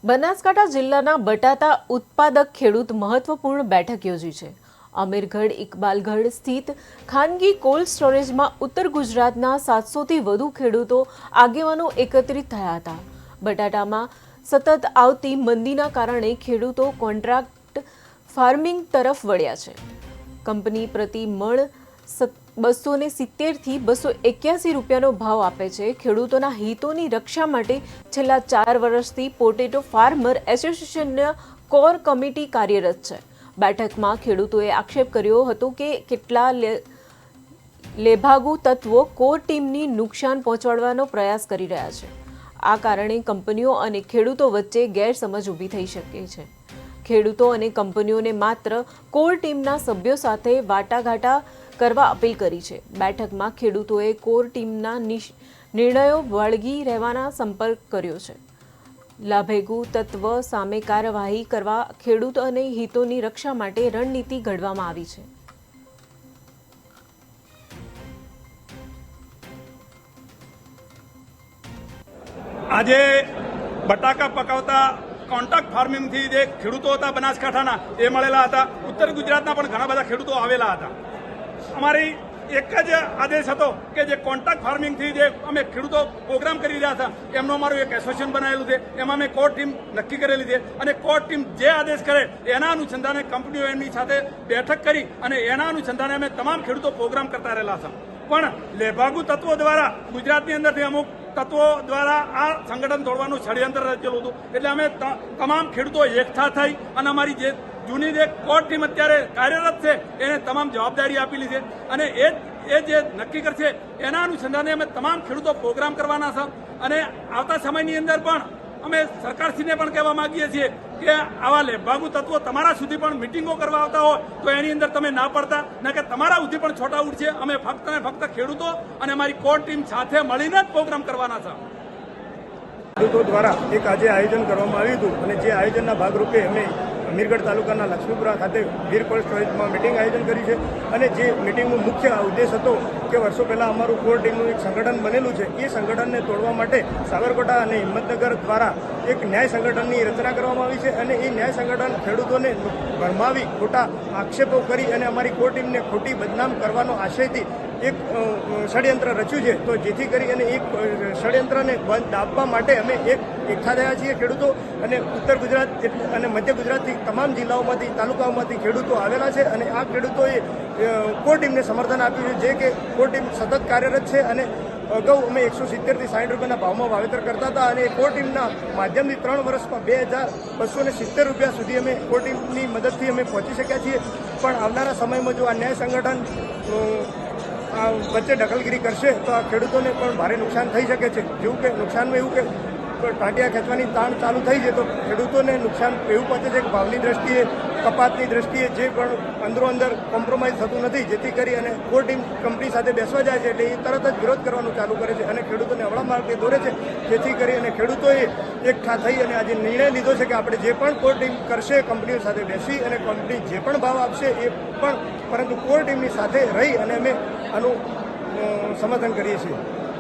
બનાસકાંઠા જિલ્લાના બટાટા ઉત્પાદક ખેડૂત મહત્વપૂર્ણ બેઠક યોજી છે। અમીરગઢ ઇકબાલગઢ સ્થિત ખાનગી કોલ્ડ સ્ટોરેજમાં ઉત્તર ગુજરાતના 700થી વધુ ખેડૂતો આગેવાનો એકત્રિત થયા હતા। બટાટામાં સતત આવતી મંદીના કારણે ખેડૂતો કોન્ટ્રાક્ટ ફાર્મિંગ તરફ વળ્યા છે। કંપની પ્રતિ મણ 270 થી 281 રૂપિયાનો ભાવ આપે છે। ખેડૂતોના હિતોની રક્ષા માટે છેલ્લા 4 વર્ષથી પોટેટો ફાર્મર એસોસિએશનના કોર કમિટી કાર્યરત છે। બેઠકમાં ખેડૂતોએ આક્ષેપ કર્યો હતો કે કેટલા લેભાગુ તત્વો કોર ટીમની નુકસાન પહોંચાડવાનો પ્રયાસ કરી રહ્યા છે। આ કારણે કંપનીઓ અને ખેડૂતો વચ્ચે ગેરસમજ ઊભી થઈ શકે છે। ખેડૂતો અને કંપનીઓને માત્ર કોર ટીમના સભ્યો સાથે વાટાઘાટા કરવા અપીલ કરી છે। બેઠકમાં ખેડૂતોએ કોર ટીમના નિર્ણયો વળગી રહેવાના સંપર્ક કર્યો છે। લાભેગુ તત્વ સામે કાર્યવાહી કરવા ખેડૂત અને હિતોની રક્ષા માટે રણનીતિ ઘડવામાં આવી છે। આજે બટાકા પકાવતા કોન્ટ્રાક્ટ ફાર્મિંગ થી જે ખેડૂતો હતા બનાસકાંઠાના એ મળેલા હતા। ઉત્તર ગુજરાતના પણ ઘણા બધા ખેડૂતો આવેલા હતા। અમારી એક જ આદેશ હતો કે જે કોન્ટ્રાક્ટ ફાર્મિંગ થી જે અમે ખેડૂતો પ્રોગ્રામ કરી રહ્યા હતા એમનું અમારું એક એસોસિએશન બનાવેલું છે। એમાં અમે કોર ટીમ નક્કી કરેલી છે અને કોર ટીમ જે આદેશ કરે એના અનુસંધાને કંપનીઓ એમની સાથે બેઠક કરી અને એના અનુસંધાને અમે તમામ ખેડૂતો પ્રોગ્રામ કરતા રહેલા છે। પણ લેભાગુ તત્વો દ્વારા ગુજરાતની અંદરથી અમુક તત્વો દ્વારા આ સંગઠન તોડવાનું ષડયંત્ર રચેલું હતું। એટલે અમે તમામ ખેડૂતો એકઠા થઈ અને અમારી જે જૂની જે કોર ટીમ અત્યારે કાર્યરત છે એને તમામ જવાબદારી આપેલી છે અને એ જે નક્કી કરશે એના અનુસંધાને અમે તમામ ખેડૂતો પ્રોગ્રામ કરવાના છે। અને આવતા સમયની અંદર પણ અમે સરકારશ્રીને પણ કહેવા માંગીએ છીએ કે આવા લેભાગુ તત્વો તમારા સુધી પણ મિટિંગો કરવા આવતા હોય તો એની અંદર તમે ના પડતા ન કે તમારા સુધી પણ છોટા ઉડશે। અમે ફક્ત ને ફક્ત ખેડૂતો અને અમારી કોર ટીમ સાથે મળીને જ પ્રોગ્રામ કરવાના છે। ખેડૂતો દ્વારા એક આજે આયોજન કરવામાં આવ્યું હતું અને જે આયોજનના ભાગરૂપે અમે અમીરગઢ તાલુકાના લક્ષ્મીપુરા ખાતે વીર કોલ્ડ સ્ટોરેજમાં મિટિંગ આયોજન કર્યું છે। અને જે મિટિંગનો મુખ્ય ઉદ્દેશ હતો કે વર્ષો પહેલાં અમારું કોર ટીમનું એક સંગઠન બનેલું છે એ સંગઠનને તોડવા માટે સાબરકાંઠા અને હિંમતનગર દ્વારા એક ન્યાય સંગઠનની રચના કરવામાં આવી છે અને એ ન્યાય સંગઠન ખેડૂતોને ભરમાવી ખોટા આક્ષેપો કરી અને અમારી કોર ટીમને ખોટી બદનામ કરવાનો આશયથી એક ષડયંત્ર રચ્યું છે। તો જેથી કરી અને એક ષડયંત્રને બંધ દાબવા માટે અમે એકઠા થયા છીએ ખેડૂતો અને ઉત્તર ગુજરાત અને મધ્ય ગુજરાતથી તમામ જિલ્લાઓમાંથી તાલુકાઓમાંથી ખેડૂતો આવેલા છે અને આ ખેડૂતોએ કોર ટીમને સમર્થન આપ્યું છે। જે કે કોર ટીમ સતત કાર્યરત છે અને અગાઉ અમે 170 થી 60 રૂપિયાના ભાવમાં વાવેતર કરતા હતા અને કોર ટીમના માધ્યમથી 3 વર્ષમાં 2270 રૂપિયા સુધી અમે કોર ટીમની મદદથી અમે પહોંચી શક્યા છીએ। પણ આવનારા સમયમાં જો આ ન્યાય સંગઠન વચ્ચે દખલગીરી કરશે તો આ ખેડૂતોને પણ ભારે નુકસાન થઈ શકે છે। જેવું કે નુકસાનમાં એવું કે ટાંટિયા ખેંચવાની તાણ ચાલુ થઈ છે તો ખેડૂતોને નુકસાન એવું પહોંચે છે કે ભાવની દ્રષ્ટિએ કપાતની દ્રષ્ટિએ જે પણ અંદરો અંદર કોમ્પ્રોમાઇઝ થતું નથી। જેથી કરી અને કોર ટીમ કંપની સાથે બેસવા જાય છે એટલે એ તરત જ વિરોધ કરવાનું ચાલુ કરે છે અને ખેડૂતોને અવળા માર્ગે દોરે છે। જેથી કરી અને ખેડૂતોએ એકઠા થઈ અને આજે નિર્ણય લીધો છે કે આપણે જે પણ કોર ટીમ કરશે કંપનીઓ સાથે બેસી અને કંપની જે પણ ભાવ આપશે એ પણ પરંતુ કોર ટીમની સાથે રહી અને અમે આનું સમર્થન કરીએ છીએ।